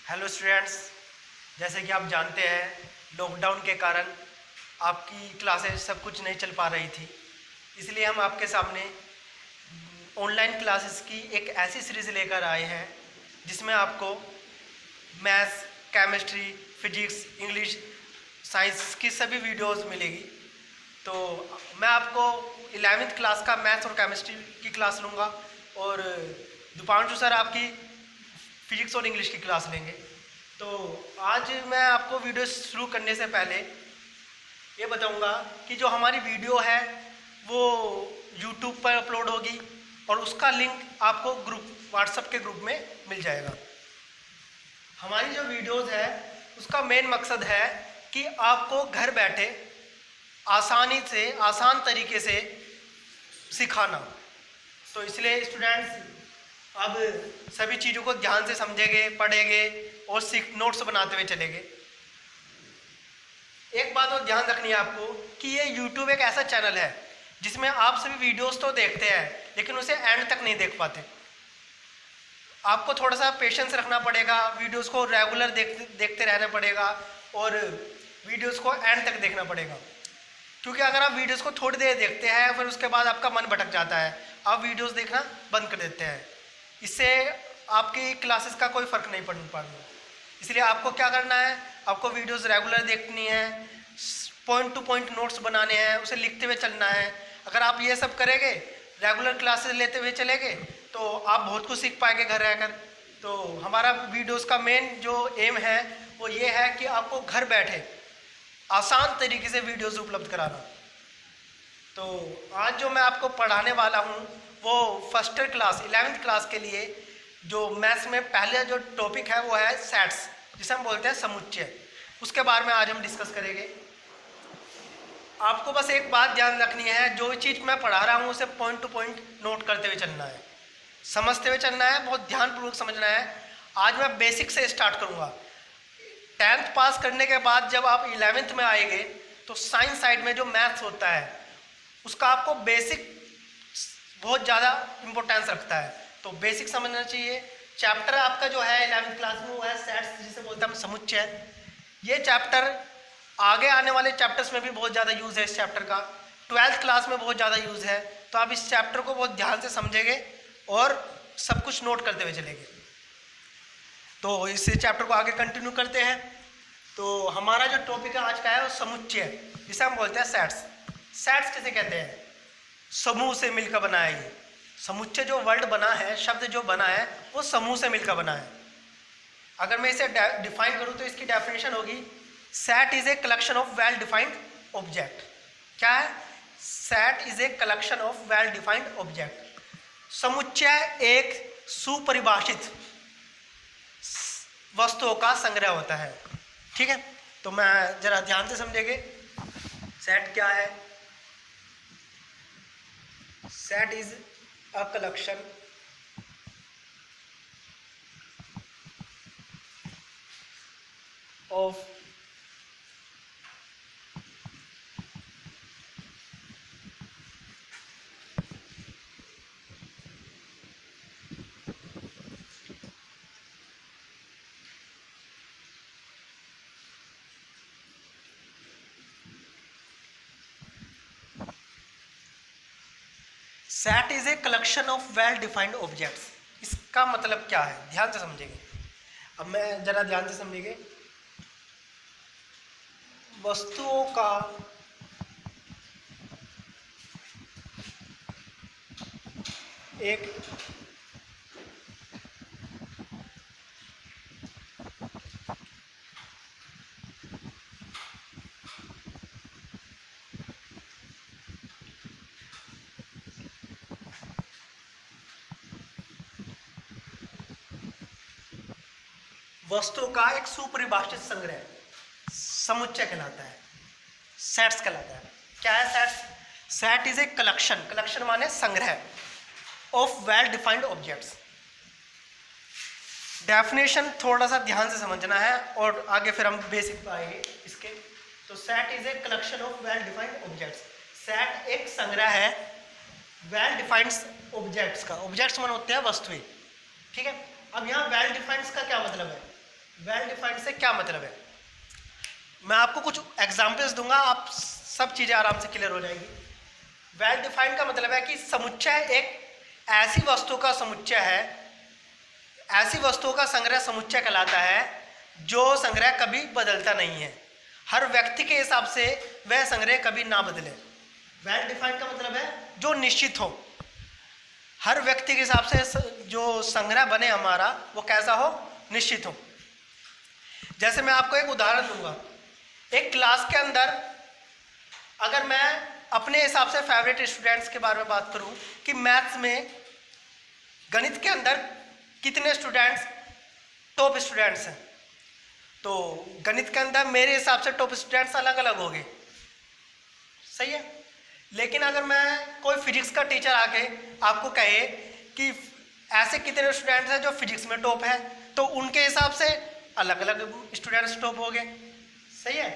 Hello students, जैसे कि आप जानते हैं लॉकडाउन के कारण आपकी क्लासेस सब कुछ नहीं चल पा रही थी, इसलिए हम आपके सामने ऑनलाइन क्लासेस की एक ऐसी सीरीज़ लेकर आए हैं जिसमें आपको maths, chemistry, physics, English, science की सभी वीडियोस मिलेगी। तो मैं आपको 11वीं क्लास का मैथ्स और केमिस्ट्री की क्लास लूँगा और दीपांशु सर आपकी फिजिक्स और इंग्लिश की क्लास लेंगे। तो आज मैं आपको वीडियो शुरू करने से पहले ये बताऊंगा कि जो हमारी वीडियो है वो यूट्यूब पर अपलोड होगी और उसका लिंक आपको व्हाट्सएप के ग्रुप में मिल जाएगा। हमारी जो वीडियोस है उसका मेन मकसद है कि आपको घर बैठे आसान तरीके से सिखाना। तो इसलिए स्टूडेंट्स अब सभी चीज़ों को ध्यान से समझेंगे, पढ़ेंगे और नोट्स बनाते हुए चलेंगे। एक बात और ध्यान रखनी है आपको कि ये YouTube एक ऐसा चैनल है जिसमें आप सभी वीडियोस तो देखते हैं लेकिन उसे एंड तक नहीं देख पाते। आपको थोड़ा सा पेशेंस रखना पड़ेगा, वीडियोस को रेगुलर देखते रहना पड़ेगा और वीडियोस को एंड तक देखना पड़ेगा। क्योंकि अगर आप वीडियोस को थोड़ी देर देखते हैं फिर उसके बाद आपका मन भटक जाता है, आप वीडियोस देखना बंद कर देते हैं, इससे आपकी क्लासेस का कोई फ़र्क नहीं पड़ पाएगा। इसलिए आपको क्या करना है, आपको वीडियोस रेगुलर देखनी है, पॉइंट टू पॉइंट नोट्स बनाने हैं, उसे लिखते हुए चलना है। अगर आप ये सब करेंगे, रेगुलर क्लासेस लेते हुए चलेंगे तो आप बहुत कुछ सीख पाएंगे घर रहकर। तो हमारा वीडियोस का मेन जो एम है वो ये है कि आपको घर बैठे आसान तरीके से वीडियोस उपलब्ध कराना। तो आज जो मैं आपको पढ़ाने वाला हूँ वो फर्स्ट क्लास 11वीं क्लास के लिए जो मैथ्स में पहले जो टॉपिक है वो है सेट्स, जिसे हम बोलते हैं समुच्चय। उसके बारे में आज हम डिस्कस करेंगे। आपको बस एक बात ध्यान रखनी है, जो चीज़ मैं पढ़ा रहा हूँ उसे पॉइंट टू पॉइंट नोट करते हुए चलना है, समझते हुए चलना है, बहुत ध्यानपूर्वक समझना है। आज मैं बेसिक से स्टार्ट करूँगा। 10th पास करने के बाद जब आप 11th में आएंगे तो साइंस साइड में जो मैथ्स होता है उसका आपको बेसिक बहुत ज़्यादा इम्पोर्टेंस रखता है, तो बेसिक समझना चाहिए। चैप्टर आपका जो है 11वीं क्लास में वो है सेट्स, जिसे बोलते हैं हम समुच्चय। ये चैप्टर आगे आने वाले चैप्टर्स में भी बहुत ज़्यादा यूज़ है इस चैप्टर का, 12th क्लास में बहुत ज़्यादा यूज़ है। तो आप इस चैप्टर को बहुत ध्यान से समझेंगे और सब कुछ नोट करते हुए चलेंगे। तो इस चैप्टर को आगे कंटिन्यू करते हैं। तो हमारा जो टॉपिक है आज का है वो समुच्चय, जिसे हम बोलते हैं सेट्स। सेट्स किसे कहते हैं? समूह से मिलकर बना है। ये समुच्चय जो वर्ड बना है, शब्द जो बना है वो समूह से मिलकर बना है। अगर मैं इसे डिफाइन करूँ तो इसकी डेफिनेशन होगी set is a collection of well defined object. क्या है? Set is a collection of well defined object. समुच्चय एक सुपरिभाषित वस्तुओं का संग्रह होता है। ठीक है, तो मैं जरा ध्यान से समझेंगे सेट क्या है। Set is a collection of set is a collection of well defined objects. इसका मतलब क्या है, ध्यान से समझेंगे। अब मैं जरा ध्यान से समझेंगे। वस्तुओं का एक वस्तुओं का एक सुपरिभाषित संग्रह समुच्चय कहलाता है, सेट्स कहलाता है। क्या है sets? Set is a collection, collection माने संग्रह, of well defined objects. Definition थोड़ा सा ध्यान से समझना है और आगे फिर हम बेसिक पे आएंगे इसके। तो set is a collection of well defined objects. Set एक संग्रह है वेल डिफाइंड ऑब्जेक्ट्स का। ऑब्जेक्ट्स मान होते हैं वस्तुएं। ठीक है, अब यहाँ वेल डिफाइंड का क्या मतलब है? वेल डिफाइंड से क्या मतलब है? मैं आपको कुछ एग्जाम्पल्स दूंगा, आप सब चीज़ें आराम से क्लियर हो जाएंगी। वेल डिफाइंड का मतलब है कि समुच्चय एक ऐसी वस्तु का समुच्चय है, ऐसी वस्तुओं का संग्रह समुच्चय कहलाता है जो संग्रह कभी बदलता नहीं है। हर व्यक्ति के हिसाब से वह संग्रह कभी ना बदले। वेल डिफाइंड का मतलब है जो निश्चित हो, हर व्यक्ति के हिसाब से जो संग्रह बने हमारा वो कैसा हो, निश्चित हो। जैसे मैं आपको एक उदाहरण दूंगा, एक क्लास के अंदर अगर मैं अपने हिसाब से फेवरेट स्टूडेंट्स के बारे में बात करूं कि मैथ्स में, गणित के अंदर कितने स्टूडेंट्स टॉप स्टूडेंट्स हैं, तो गणित के अंदर मेरे हिसाब से टॉप स्टूडेंट्स अलग अलग होंगे, सही है। लेकिन अगर मैं कोई फिजिक्स का टीचर आके आपको कहे कि ऐसे कितने स्टूडेंट्स हैं जो फिजिक्स में टॉप है, तो उनके हिसाब से अलग अलग स्टूडेंट्स टॉप हो गए, सही है।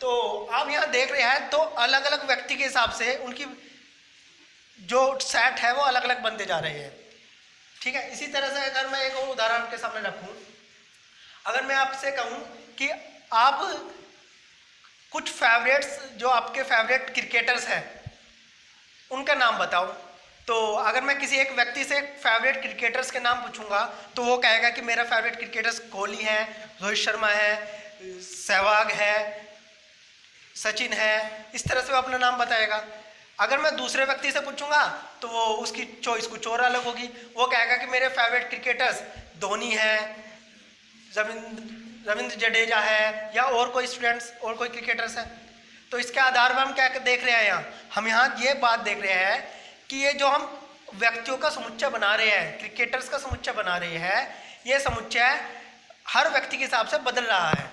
तो आप यहाँ देख रहे हैं, तो अलग अलग व्यक्ति के हिसाब से उनकी जो सेट है वो अलग अलग बनते जा रहे हैं, ठीक है। इसी तरह से अगर मैं एक और उदाहरण आपके सामने रखूँ, अगर मैं आपसे कहूँ कि आप कुछ फेवरेट्स, जो आपके फेवरेट क्रिकेटर्स हैं उनका नाम बताओ, तो अगर मैं किसी एक व्यक्ति से फेवरेट क्रिकेटर्स के नाम पूछूंगा तो वो कहेगा कि मेरा फेवरेट क्रिकेटर्स कोहली है, रोहित शर्मा है, सहवाग है, सचिन है, इस तरह से वो अपना नाम बताएगा। अगर मैं दूसरे व्यक्ति से पूछूंगा तो वो उसकी चॉइस कुछ और अलग होगी, वो कहेगा कि मेरे फेवरेट क्रिकेटर्स धोनी है, रविंद्र जडेजा है, या और कोई स्टूडेंट्स और कोई क्रिकेटर्स हैं। तो इसके आधार पर हम क्या देख रहे हैं यहाँ, हम यहाँ ये बात देख रहे हैं कि ये जो हम व्यक्तियों का समुच्चय बना रहे हैं, क्रिकेटर्स का समुच्चय बना रहे हैं, ये समुच्चय हर व्यक्ति के हिसाब से बदल रहा है,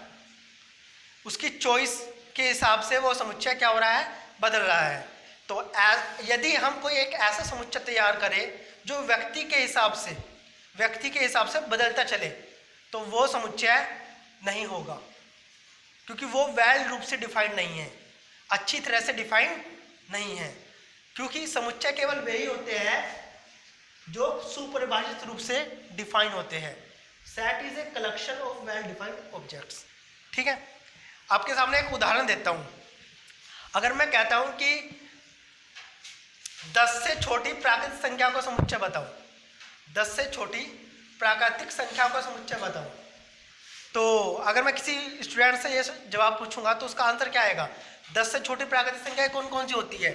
उसकी चॉइस के हिसाब से वो समुच्चय क्या हो रहा है, बदल रहा है। तो यदि हम कोई एक ऐसा समुच्चय तैयार करें जो व्यक्ति के हिसाब से बदलता चले, तो वो समुच्चय नहीं होगा, क्योंकि वो वेल रूप से डिफाइंड नहीं है, अच्छी तरह से डिफाइंड नहीं है। क्योंकि समुच्चय केवल वही होते हैं जो सुपरिभाषित रूप से डिफाइन होते हैं। Set is a collection of well defined objects, ठीक है। आपके सामने एक उदाहरण देता हूं। अगर मैं कहता हूं कि 10 से छोटी प्राकृतिक संख्या को समुच्चय बताओ, 10 से छोटी प्राकृतिक संख्या का समुच्चय बताओ, तो अगर मैं किसी स्टूडेंट से ये जवाब पूछूंगा तो उसका आंसर क्या आएगा, 10 से छोटी प्राकृतिक संख्याएं कौन कौन सी होती है,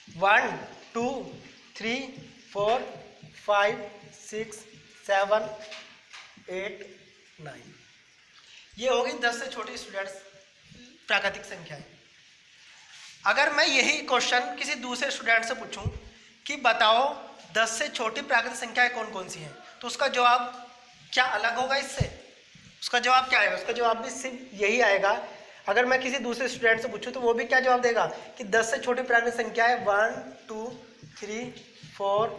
1 2 3 4 5 6 7 8 9, ये होगी 10 से छोटी स्टूडेंट्स प्राकृतिक संख्याएं। अगर मैं यही क्वेश्चन किसी दूसरे स्टूडेंट से पूछूं कि बताओ 10 से छोटी प्राकृतिक संख्याएं कौन कौन सी हैं, तो उसका जवाब क्या अलग होगा इससे, उसका जवाब क्या आएगा, उसका जवाब भी सिर्फ यही आएगा। अगर मैं किसी दूसरे स्टूडेंट से पूछूं तो वो भी क्या जवाब देगा कि 10 से छोटी प्राकृतिक संख्याएं 1 2 3 4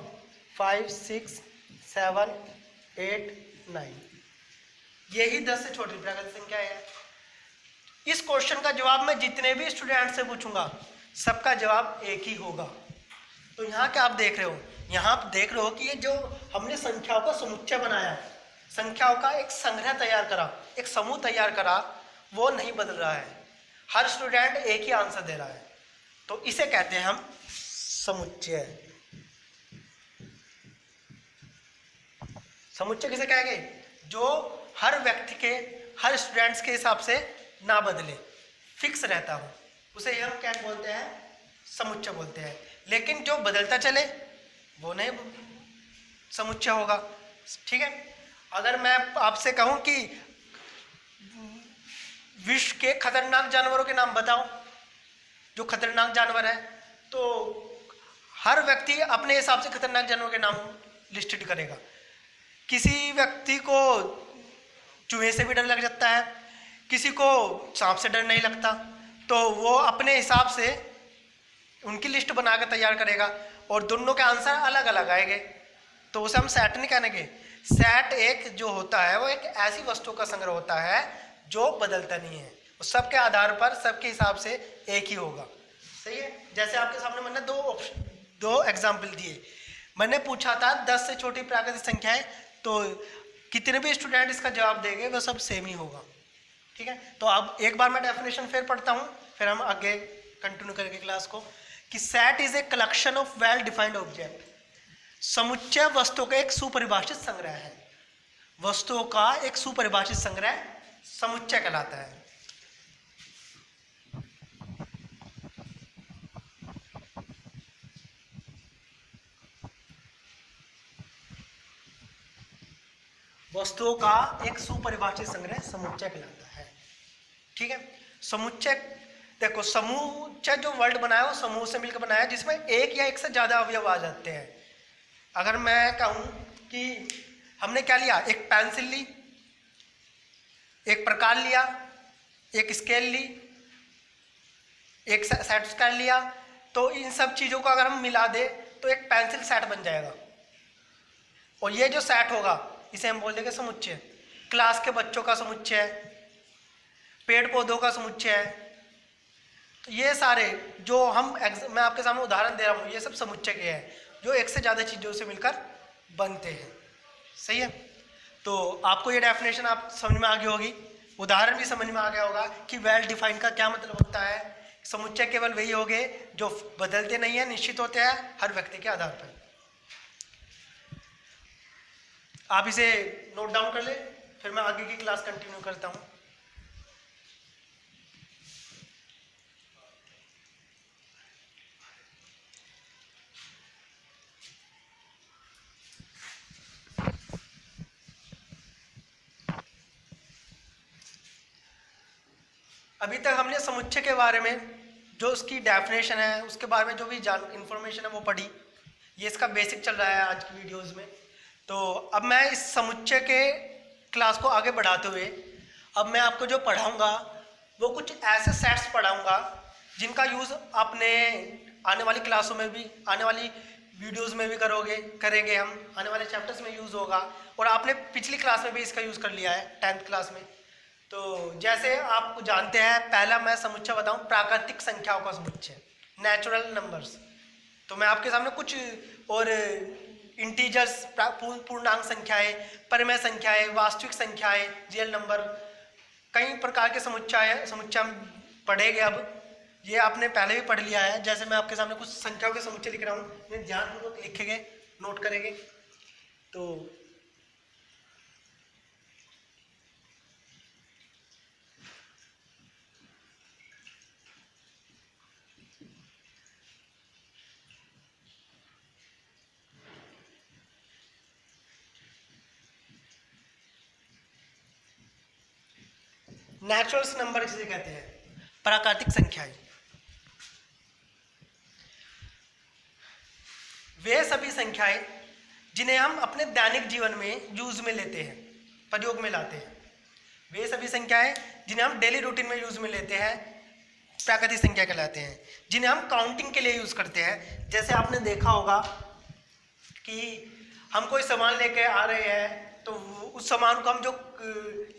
5 6 7 8 9, यही 10 से छोटी प्राकृतिक संख्याएं हैं। इस क्वेश्चन का जवाब मैं जितने भी स्टूडेंट से पूछूंगा सबका जवाब एक ही होगा। तो यहाँ क्या आप देख रहे हो, यहाँ आप देख रहे हो कि ये जो हमने संख्याओं का समुच्चय बनाया, संख्याओं का एक संग्रह तैयार करा, एक समूह तैयार करा, वो नहीं बदल रहा है, हर स्टूडेंट एक ही आंसर दे रहा है। तो इसे कहते हैं हम समुच्चय। समुच्चय किसे कहेंगे, जो हर व्यक्ति के, हर स्टूडेंट्स के हिसाब से ना बदले, फिक्स रहता हो, उसे हम क्या बोलते हैं, समुच्चय बोलते हैं। लेकिन जो बदलता चले वो नहीं समुच्चय होगा, ठीक है। अगर मैं आपसे कहूं कि विश्व के खतरनाक जानवरों के नाम बताओ, जो खतरनाक जानवर है, तो हर व्यक्ति अपने हिसाब से खतरनाक जानवर के नाम लिस्टेड करेगा। किसी व्यक्ति को चूहे से भी डर लग जाता है, किसी को सांप से डर नहीं लगता, तो वो अपने हिसाब से उनकी लिस्ट बना के तैयार करेगा और दोनों के आंसर अलग अलग आएंगे, तो उसे हम सेट नहीं कहेंगे। सेट एक जो होता है वो एक ऐसी वस्तु का संग्रह होता है जो बदलता नहीं है, वो सबके आधार पर सबके हिसाब से एक ही होगा, सही है। जैसे आपके सामने मैंने दो एग्जाम्पल दिए, मैंने पूछा था 10 से छोटी प्राकृतिक संख्याएं, तो कितने भी स्टूडेंट इसका जवाब देंगे वह सब सेम ही होगा। ठीक है, तो अब एक बार मैं डेफिनेशन फिर पढ़ता हूँ, फिर हम आगे कंटिन्यू करेंगे क्लास को। कि set is a collection of well defined object. समुच्चय वस्तुओं का एक सुपरिभाषित संग्रह है। वस्तुओं का एक सुपरिभाषित संग्रह समुच्चय कहलाता है। वस्तुओं का एक सुपरिभाषित संग्रह समुच्चय कहलाता है। ठीक है, समुच्चय देखो, समुच्चय जो वर्ड बनाया वो समूह से मिलकर बनाया जिसमें एक या एक से ज्यादा अवयव आ जाते हैं। अगर मैं कहूं कि हमने क्या लिया, एक पेंसिल ली, एक प्रकार लिया, एक स्केल ली, एक सेट स्केल लिया, तो इन सब चीजों को अगर हम मिला दे तो एक पेंसिल सेट बन जाएगा। और ये जो सेट होगा इसे हम बोल देंगे समुच्चय। क्लास के बच्चों का समुच्चय, पेड़ पौधों का समुच्चय है। तो ये सारे जो मैं आपके सामने उदाहरण दे रहा हूँ, ये सब समुच्चय के हैं जो एक से ज़्यादा चीज़ों से मिलकर बनते हैं। सही है, तो आपको ये डेफिनेशन आप समझ में आ गई होगी, उदाहरण भी समझ में आ गया होगा कि वेल डिफाइंड का क्या मतलब होता है। समुच्चय केवल वही हो गए जो बदलते नहीं है, निश्चित होते हैं हर व्यक्ति के आधार पर। आप इसे नोट डाउन कर ले, फिर मैं आगे की क्लास कंटिन्यू करता हूँ। अभी तक हमने समुच्चय के बारे में जो उसकी डेफिनेशन है, उसके बारे में जो भी इंफॉर्मेशन है वो पढ़ी। ये इसका बेसिक चल रहा है आज की वीडियोस में। तो अब मैं इस समुच्चय के क्लास को आगे बढ़ाते हुए अब मैं आपको जो पढ़ाऊंगा वो कुछ ऐसे सेट्स पढ़ाऊंगा जिनका यूज़ आपने आने वाली क्लासों में भी, आने वाली वीडियोस में भी करेंगे हम, आने वाले चैप्टर्स में यूज़ होगा। और आपने पिछली क्लास में भी इसका यूज़ कर लिया है 10th क्लास में। तो जैसे आप जानते हैं, पहला मैं समुच्चय बताऊं, प्राकृतिक संख्याओं का समुच्चय, नेचुरल नंबर्स। तो मैं आपके सामने कुछ और इंटीजर्स, पूर्णांक संख्याएं, परिमेय संख्याएं, वास्तविक संख्याएं, रियल नंबर, कई प्रकार के समुच्चय हम पढ़ेंगे। अब ये आपने पहले भी पढ़ लिया है। जैसे मैं आपके सामने कुछ संख्याओं के समुच्चय लिख रहा हूँ, इन्हें ध्यानपूर्वक लिखेंगे, नोट करेंगे। तो नेचुरल नंबर किसे कहते हैं? प्राकृतिक संख्याएं। वे सभी संख्याएं जिन्हें हम अपने दैनिक जीवन में यूज में लेते हैं, प्रयोग में लाते हैं। वे सभी संख्याएं जिन्हें हम डेली रूटीन में यूज में लेते हैं प्राकृतिक संख्या कहलाते हैं। जिन्हें हम काउंटिंग के लिए यूज करते हैं, जैसे आपने देखा होगा कि हम कोई सामान लेके आ रहे हैं तो उस सामान को हम जो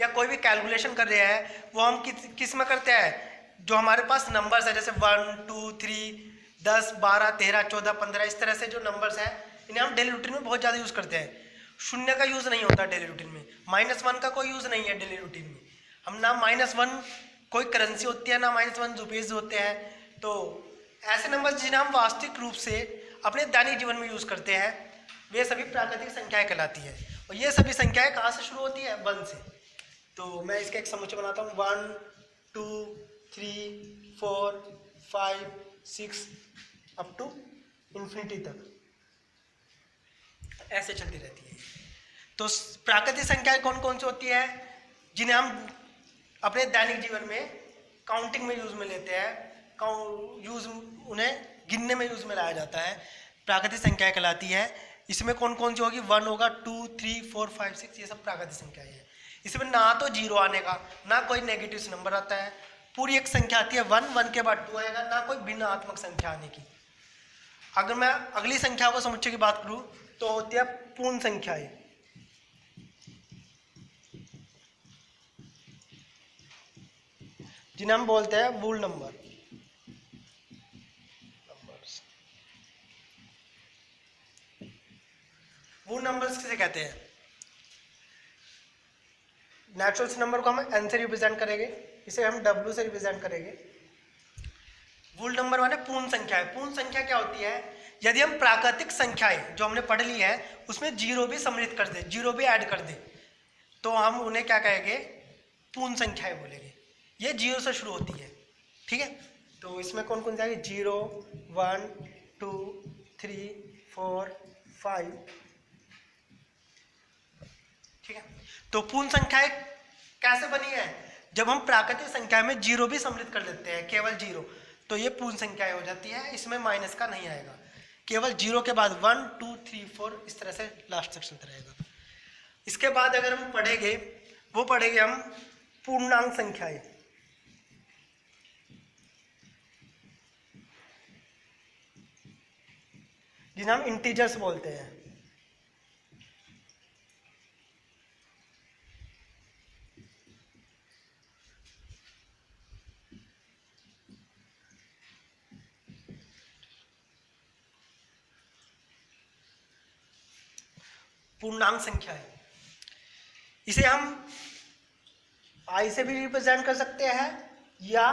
या कोई भी कैलकुलेशन कर रहे हैं वो हम किस में करते हैं, जो हमारे पास नंबर्स है, जैसे 1 2 3 10 12 13 14 15, इस तरह से जो नंबर्स हैं इन्हें हम डेली रूटीन में बहुत ज़्यादा यूज़ करते हैं। शून्य का यूज़ नहीं होता डेली रूटीन में, -1 का कोई यूज़ नहीं है डेली रूटीन में। हम ना -1 कोई करेंसी होती है, ना -1 रुपीज़ होते हैं। तो ऐसे नंबर जिन्हें हम वास्तविक रूप से अपने दैनिक जीवन में यूज़ करते हैं वे सभी प्राकृतिक संख्याएं कहलाती है। और ये सभी संख्याएं कहाँ से शुरू होती है? 1 से। तो मैं इसका एक समुच्चय बनाता हूँ, 1 2 3 4 5 6 अप टू इन्फिनिटी तक, ऐसे चलती रहती है। तो प्राकृतिक संख्याएं कौन कौन सी होती है जिन्हें हम अपने दैनिक जीवन में काउंटिंग में यूज में लेते हैं, उन्हें गिनने में यूज में लाया जाता है, प्राकृतिक संख्याएं कहलाती है। इसमें कौन कौन सी होगी? 1 होगा, 2 3 4 5 6, ये सब प्राकृतिक संख्याएं हैं। इसमें ना तो जीरो आने का, ना कोई नेगेटिव नंबर आता है, पूरी एक संख्या आती है 1, 1 के बाद 2 आएगा, ना कोई भिन्नात्मक संख्या आने की। अगर मैं अगली संख्या को समुच्चय की बात करूं तो होती है पूर्ण संख्याएं। जिन्हें हम बोलते हैं वूल नंबर। वूल नंबर्स किसे कहते हैं? नेचुरल नंबर को हम n से रिप्रेजेंट करेंगे, इसे हम w से रिप्रेजेंट करेंगे। वुल नंबर माने पूर्ण संख्या है। पूर्ण संख्या क्या होती है? यदि हम प्राकृतिक संख्याएं जो हमने पढ़ ली है उसमें जीरो भी सम्मिलित कर दे, जीरो भी ऐड कर दे, तो हम उन्हें क्या कहेंगे? पूर्ण संख्याएं बोलेंगे। ये जीरो से शुरू होती है, ठीक है। तो इसमें कौन कौन जाएगी? 0 1 2 3 4 5, ठीक है। तो पूर्ण संख्याएं कैसे बनी है? जब हम प्राकृतिक संख्या में जीरो भी सम्मिलित कर देते हैं, केवल जीरो, तो ये पूर्ण संख्याएं हो जाती है। इसमें माइनस का नहीं आएगा, केवल जीरो के बाद 1 2 3 4 इस तरह से लास्ट तक चलता रहेगा। इसके बाद अगर हम पढ़ेंगे, वो पढ़ेंगे हम पूर्णांक संख्याएं। जिन्हें हम इंटीजर्स बोलते हैं। पूर्णांक संख्या है, इसे हम आई से भी रिप्रेजेंट कर सकते हैं या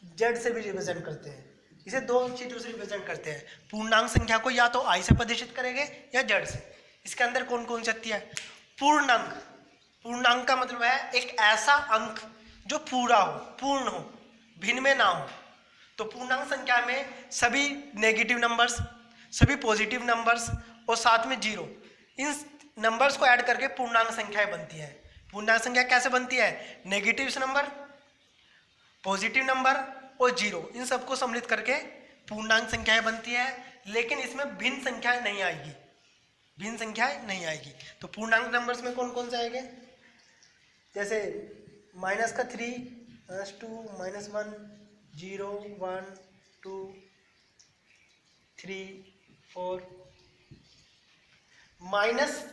जेड से भी रिप्रेजेंट करते हैं। इसे दो चीजों से रिप्रेजेंट करते हैं। पूर्णांक संख्या को या तो आई से प्रदर्शित करेंगे या जेड से। इसके अंदर कौन कौन सी आती है? पूर्णांक। पूर्णांक का मतलब है एक ऐसा अंक जो पूरा हो, पूर्ण हो, भिन्न में ना हो। तो पूर्णांक संख्या में सभी नेगेटिव नंबर्स, सभी पॉजिटिव नंबर्स और साथ में जीरो, इन नंबर्स को ऐड करके पूर्णांक संख्याएं बनती है। पूर्णांक संख्या कैसे बनती है? नेगेटिव नंबर, पॉजिटिव नंबर और जीरो, इन सबको सम्मिलित करके पूर्णांक संख्याएं बनती है। लेकिन इसमें भिन्न संख्याएं नहीं आएगी, भिन्न संख्याएं नहीं आएगी। तो पूर्णांक नंबर्स में कौन कौन से आएंगे? जैसे -3, -2, -1, 0 1 2 3 4। माइनस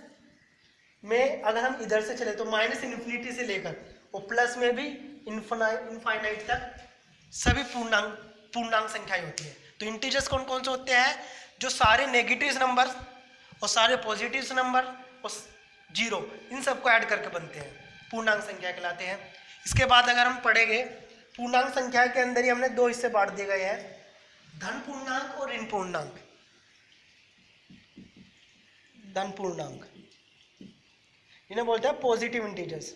में अगर हम इधर से चले तो माइनस इन्फिनिटी से लेकर और प्लस में भी इनफाइनाइट तक सभी पूर्णांक संख्याएं होती है। तो इंटीजर्स कौन कौन से होते हैं? जो सारे नेगेटिव नंबर और सारे पॉजिटिव नंबर और जीरो, इन सबको ऐड करके बनते हैं, पूर्णांक संख्या कहलाते हैं। इसके बाद अगर हम पढ़ेंगे, पूर्णांक संख्या के अंदर ही हमने दो हिस्से बांट दिए गए हैं, धन पूर्णांक और ऋण पूर्णांक। धन पूर्णांक इन्हें बोलते हैं पॉजिटिव इंटीजर्स।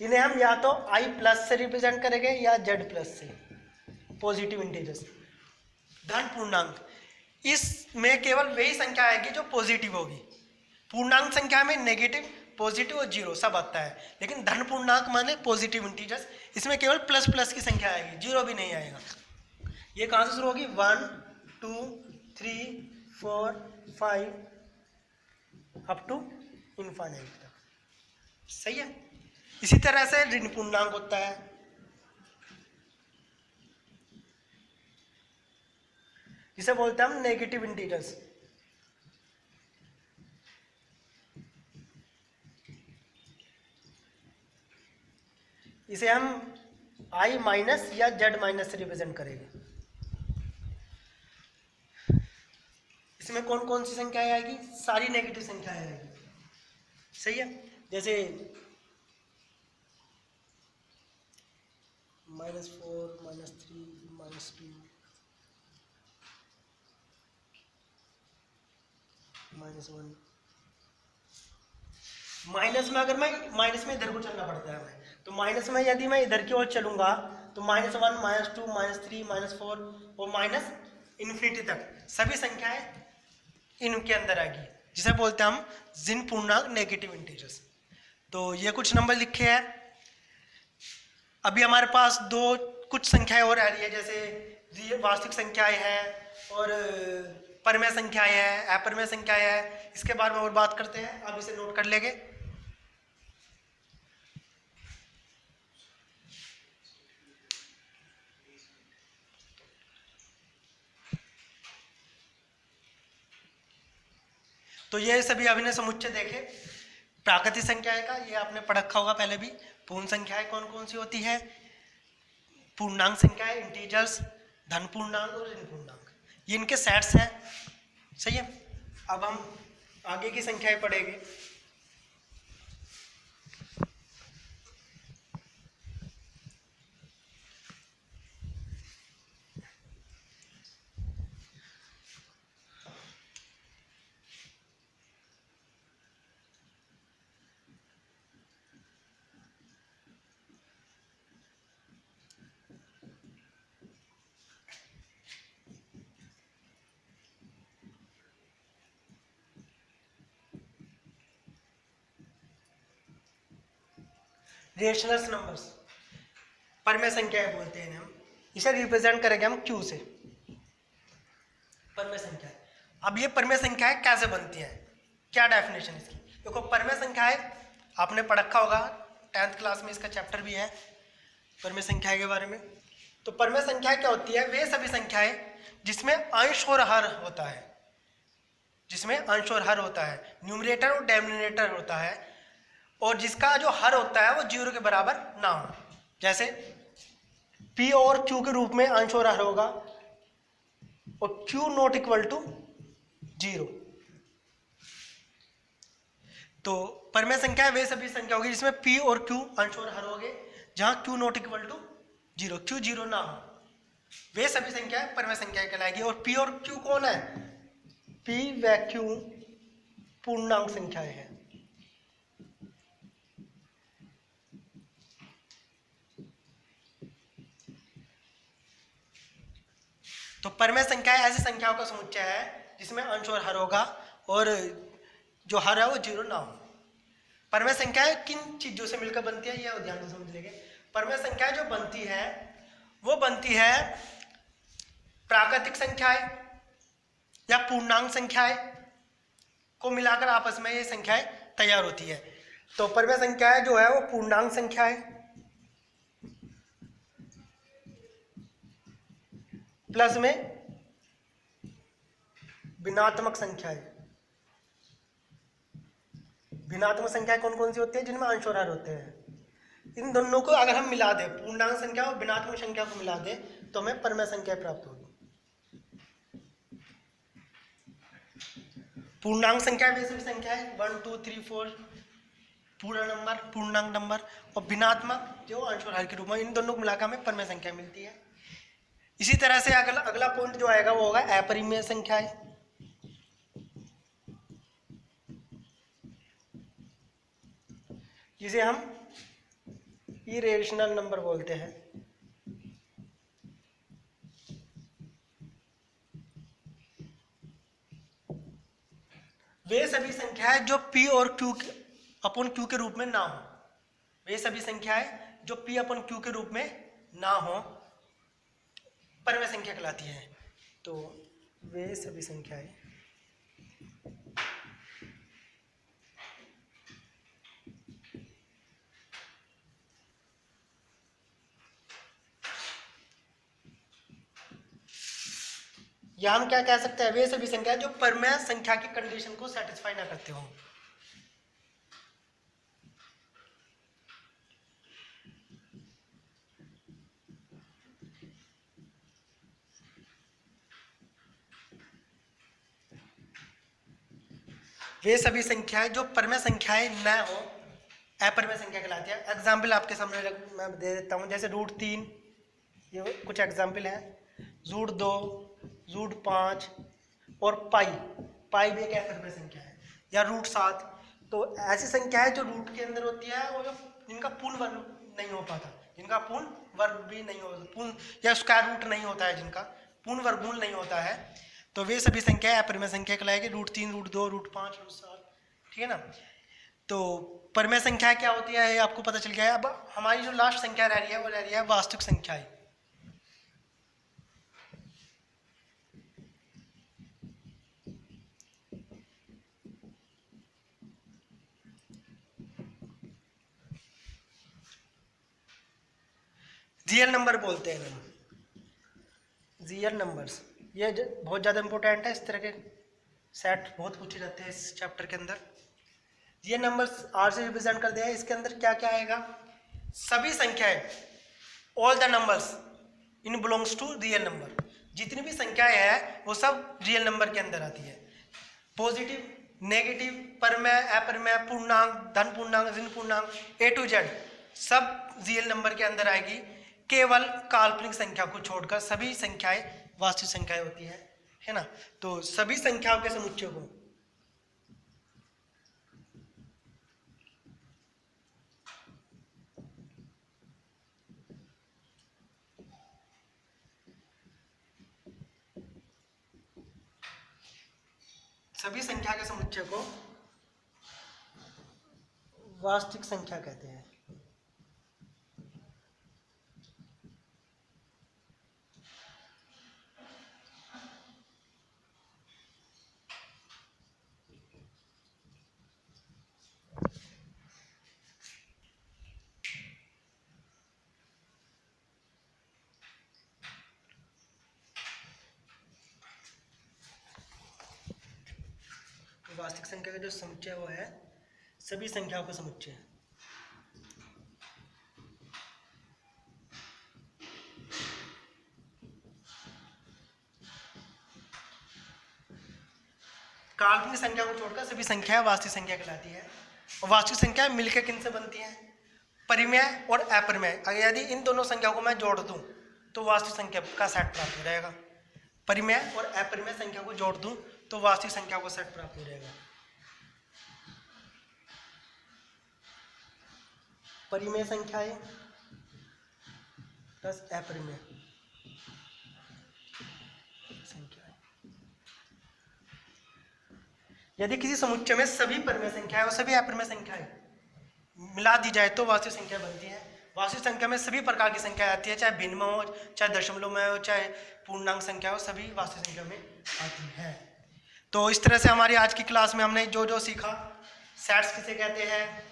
इन्हें हम या तो i प्लस से रिप्रेजेंट करेंगे या z प्लस से, पॉजिटिव इंटीजर्स। धन पूर्णांक, इसमें केवल वही संख्या आएगी जो पॉजिटिव होगी। पूर्णांक संख्या में नेगेटिव, पॉजिटिव और जीरो सब आता है, लेकिन धन पूर्णांक माने पॉजिटिव इंटीजर्स, इसमें केवल प्लस प्लस की संख्या आएगी, जीरो भी नहीं आएगा। ये कहाँ से शुरू होगी? 1 2 3 4 5 अप टू इनफाइनाइट तक, सही है। इसी तरह से ऋण पूर्णांक होता है। जिसे बोलते हैं हम नेगेटिव इंटीजर्स। इसे हम i माइनस या z माइनस से रिप्रेजेंट करेंगे। इसमें कौन कौन सी संख्याएं आएगी? सारी नेगेटिव संख्याएं आएगी, सही है। जैसे -4 -3 -2 -1। माइनस में अगर मैं माइनस में इधर को चलना पड़ता है हमें, तो माइनस में यदि मैं इधर की ओर चलूंगा तो -1 -2 -3 -4 और माइनस इन्फिनिटी तक सभी संख्याएं इनके अंदर आएगी, जिसे बोलते हैं हम ऋण पूर्णांक नेगेटिव इंटीजर्स। तो ये कुछ नंबर लिखे हैं। अभी हमारे पास कुछ संख्याएं और आ रही है, जैसे वास्तविक संख्याएं हैं और परमेय संख्याएं हैं, अपरमेय संख्याएं हैं। इसके बारे में और बात करते हैं, आप इसे नोट कर लेंगे। तो ये सभी अभिनय समुच्चय देखे प्राकृतिक संख्याएं का, ये आपने पढ़ रखा होगा पहले भी। पूर्ण संख्याएं कौन कौन सी होती है? पूर्णांक संख्याएं, इंटीजर्स, धन पूर्णांक और ऋण पूर्णांक, ये इनके सेट्स हैं, सही है। अब हम आगे की संख्याएं पढ़ेंगे। रेशनल नंबर्स, परमेय संख्याएं बोलते हैं हम, इसे रिप्रेजेंट करेंगे हम क्यू से, परमेय संख्या। अब ये परमेय संख्याएं कैसे बनती हैं, क्या डेफिनेशन इसकी? देखो परमेय संख्याएं आपने पढ़ रखा होगा 10th क्लास में, इसका चैप्टर भी है परमेय संख्याएं के बारे में। तो परमेय संख्याएं क्या होती है? वे सभी संख्याएं जिसमें अंश और हर होता है, जिसमें अंश और हर होता है, न्यूमरेटर और डेनोमिनेटर होता है, और जिसका जो हर होता है वो 0 के बराबर ना हो। जैसे P और Q के रूप में अंश और हर होगा, और Q नॉट इक्वल टू 0। तो परमेय संख्या वे सभी संख्या होगी जिसमें P और Q अंश और हर होंगे, जहां Q not equal to 0, Q 0 ना हो, वे सभी संख्याएं परमेय संख्याएं कहलाएगी। और P और Q कौन है? P व Q पूर्णांक संख्याएं हैं। तो परमेय संख्याएं ऐसी संख्याओं का समुच्चय है जिसमें अंश और हर होगा, और जो हर है वो 0 ना हो। परमेय संख्याएं किन चीजों से मिलकर बनती है, यह ध्यान से समझ लेंगे। परमेय संख्याएं जो बनती है वो बनती है प्राकृतिक संख्याएं या पूर्णांक संख्याएं को मिलाकर आपस में ये संख्याएं तैयार होती है। तो परमेय संख्याएं जो है वो पूर्णांक संख्याएं प्लस में भिन्नात्मक संख्याएं। भिन्नात्मक संख्याएं कौन कौन सी होती है? जिनमें अंश और हर होते हैं। इन दोनों को अगर हम मिला दें, पूर्णांक संख्या और भिन्नात्मक संख्या को मिला दें, तो हमें परमेय संख्या प्राप्त होगी। पूर्णांक संख्या वे सभी संख्या है 1 2 3 4 पूरा नंबर, पूर्णांक नंबर, और भिन्नात्मक जो अंश और हर के रूप में, इन दोनों को मिलाकर हमें परमेय संख्या मिलती है। इसी तरह से अगला पॉइंट जो आएगा वो होगा अपरिमेय संख्याएं। जिसे हम इरेशनल नंबर बोलते हैं। वे सभी संख्याएं जो P और Q अपन Q के रूप में ना हो, वे सभी संख्याएं जो P अपन Q के रूप में ना हो परमेय संख्या कहलाती है। तो वे सभी संख्याएं या हम क्या कह सकते हैं? वे सभी संख्याएं जो परमेय संख्या की कंडीशन को सेटिस्फाई ना करते हो। वे सभी संख्याएं जो परमेय संख्याएं न हो अपरमेय संख्या कहलाती है। एग्जाम्पल आपके सामने मैं दे देता हूँ, जैसे √3, ये कुछ एग्जाम्पल है, √2, √5 और पाई भी एक अपरमेय संख्या है, या √7। तो ऐसी संख्या है जो रूट के अंदर होती है और जिनका पूर्ण वर्ग नहीं हो पाता, जिनका पूर्ण वर्ग भी नहीं हो, पूर्ण या स्क्वायर रूट नहीं होता है, जिनका पूर्ण वर्गमूल नहीं होता है, तो वे सभी संख्या अपरिमेय संख्या कहलाएगी। √3, √2, √5, √7, ठीक है ना। तो परिमेय संख्या क्या होती है ये आपको पता चल गया है। अब हमारी जो लास्ट संख्या रह रही है वो रह रही है वास्तविक संख्याएं। रियल नंबर बोलते हैं हम, रियल नंबर्स। ये बहुत ज़्यादा इंपॉर्टेंट है, इस तरह के सेट बहुत पूछे जाते हैं इस चैप्टर के अंदर। रियल नंबर्स आर से रिप्रेजेंट कर दिया है। इसके अंदर क्या क्या आएगा? सभी संख्याएं, all the numbers in belongs to real number. जितनी भी संख्याएं हैं वो सब रियल नंबर के अंदर आती है। पॉजिटिव, नेगेटिव, परमेय, अपरमेय, पूर्णांक, धन पूर्णांक, ऋण पूर्णांक, A to Z सब रियल नंबर के अंदर आएगी। केवल काल्पनिक संख्या को छोड़कर सभी संख्याएं वास्तविक संख्याएं होती है ना। तो सभी संख्याओं के समुच्चय को वास्तविक संख्या कहते हैं। वास्तविक संख्या का जो समुच्चय वो है सभी संख्याओं का समुच्चय है। काल्पनिक संख्या को छोड़कर सभी संख्याएं वास्तविक संख्या कहलाती है। और वास्तविक संख्याएं मिलकर किन से बनती हैं? परिमेय और अपरिमेय। अगर यदि इन दोनों संख्याओं को मैं जोड़ दूं तो वास्तविक संख्या का सेट प्राप्त हो जाएगा। परिमेय और अपरिमेय संख्या को जोड़ दूं तो वास्तविक संख्या को सेट प्राप्त हो जाएगा। परिमेय संख्याएं प्लस अपरिमेय संख्याएं। यदि किसी समुच्चय में सभी परिमेय संख्याएं और सभी अपरिमेय संख्याएं मिला दी जाए तो वास्तविक संख्या बनती है। वास्तविक संख्या में सभी प्रकार की संख्या आती है, चाहे भिन्न हो, चाहे दशमलव में हो, चाहे पूर्णांक संख्या हो, सभी वास्तविक संख्या में आती है। तो इस तरह से हमारी आज की क्लास में हमने जो जो सीखा, सेट्स किसे कहते हैं,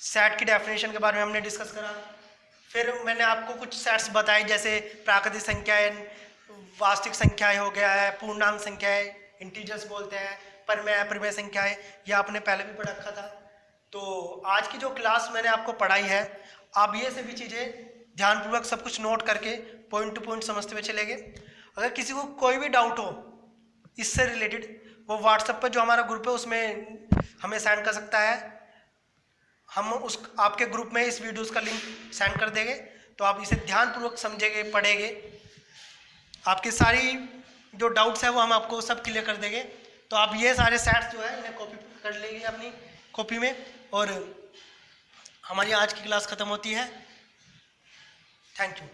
सेट की डेफिनेशन के बारे में हमने डिस्कस करा। फिर मैंने आपको कुछ सेट्स बताए जैसे प्राकृतिक संख्याएं, वास्तविक संख्याएं हो गया है, पूर्णांक संख्याएं, इंटीजर्स बोलते हैं, परिमेय अपरिमेय संख्याएं, यह आपने पहले भी पढ़ रखा था। तो आज की जो क्लास मैंने आपको पढ़ाई है, आप ये सभी चीज़ें ध्यानपूर्वक सब कुछ नोट करके पॉइंट टू पॉइंट समझते हुए चलेंगे। अगर किसी को कोई भी डाउट हो इससे रिलेटेड, वो व्हाट्सएप पर जो हमारा ग्रुप है उसमें हमें सेंड कर सकता है। हम उस आपके ग्रुप में इस वीडियोस का लिंक सेंड कर देंगे, तो आप इसे ध्यानपूर्वक समझेंगे, पढ़ेंगे। आपकी सारी जो डाउट्स है वो हम आपको सब क्लियर कर देंगे। तो आप ये सारे सेट्स जो है इन्हें कॉपी कर लेंगे अपनी कॉपी में, और हमारी आज की क्लास ख़त्म होती है। Thank you.